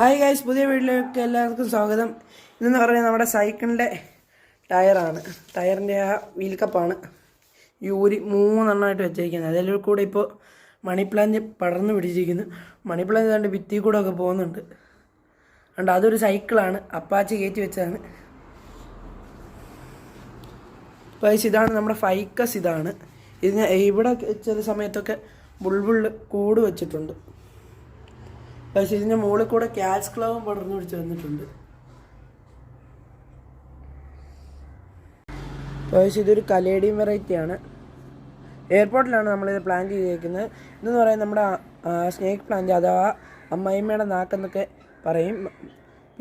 Hi guys, പുതിയ വീട്ടിലേക്ക് എല്ലാവർക്കും സ്വാഗതം. ഇതെന്ന് പറയുന്നത് നമ്മുടെ സൈക്കിളിൻ്റെ ടയറാണ്. ടയറിൻ്റെ ആ വീൽ കപ്പാണ് ഈ ഊരി 3 എണ്ണമായിട്ട് വെച്ചിരിക്കുന്നത്. അതിൽ കൂടെ ഇപ്പോൾ മണി പ്ലാന്റ് പടർന്നു പിടിച്ചിരിക്കുന്നു. മണി പ്ലാന്റ് കണ്ട് ഭിത്തി കൂടെ ഒക്കെ പോകുന്നുണ്ട്. അതുകൊണ്ട് അതൊരു സൈക്കിളാണ്, അപ്പാച്ചി കയറ്റി വെച്ചതാണ്. ഗൈസ്, ഇതാണ് നമ്മുടെ ഫൈക്കസ്. ഇതാണ് ഇതിന് ഇവിടെ ചില സമയത്തൊക്കെ ബുൾബുൾ കൂട് വെച്ചിട്ടുണ്ട്. പക്ഷേ ഇതിൻ്റെ മുകളിൽ കൂടെ ക്യാറ്റ്സ് ക്ലവും പടർന്നു പിടിച്ച് വന്നിട്ടുണ്ട്. പക്ഷേ ഇതൊരു കലേഡിയം വെറൈറ്റിയാണ്. എയർപോർട്ടിലാണ് നമ്മളിത് പ്ലാൻ ചെയ്തിരിക്കുന്നത്. ഇതെന്ന് പറയുന്നത് നമ്മുടെ സ്നേക്ക് പ്ലാന്റ് അഥവാ അമ്മായിമ്മയുടെ നാക്കെന്നൊക്കെ പറയും.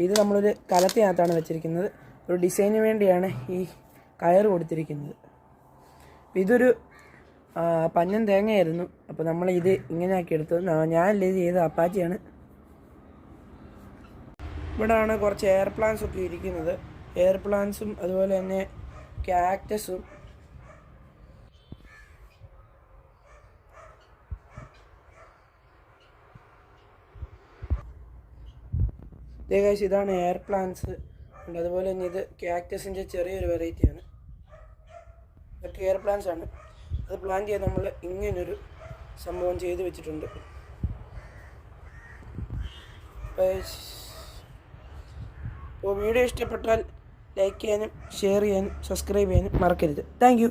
ഇത് നമ്മളൊരു കലത്തിനകത്താണ് വെച്ചിരിക്കുന്നത്. ഒരു ഡിസൈന് വേണ്ടിയാണ് ഈ കയർ കൊടുത്തിരിക്കുന്നത്. ഇതൊരു പഞ്ഞൻ തേങ്ങയായിരുന്നു. അപ്പോൾ നമ്മളിത് ഇങ്ങനെയാക്കി എടുത്തത്. ഞാനല്ലേ ഇത് ചെയ്ത് അപ്പാച്ചിയാണ്. ഇവിടെയാണ് കുറച്ച് എയർ പ്ലാന്റ്സ് ഒക്കെ ഇരിക്കുന്നത്. എയർ പ്ലാന്റ്സും അതുപോലെ തന്നെ കാക്ടസും. ഇതാണ് എയർ പ്ലാന്റ്സ്. അതുപോലെ തന്നെ ഇത് കാക്ടസിൻ്റെ ചെറിയൊരു വെറൈറ്റിയാണ്. ഇതൊക്കെ എയർ പ്ലാന്റ്സ് ആണ്. അത് പ്ലാൻ ചെയ്ത് നമ്മൾ ഇങ്ങനൊരു സംഭവം ചെയ്ത് വെച്ചിട്ടുണ്ട്. അപ്പോൾ വീഡിയോ ഇഷ്ടപ്പെട്ടാൽ ലൈക്ക് ചെയ്യാനും ഷെയർ ചെയ്യാനും സബ്സ്ക്രൈബ് ചെയ്യാനും മറക്കരുത്. Thank you.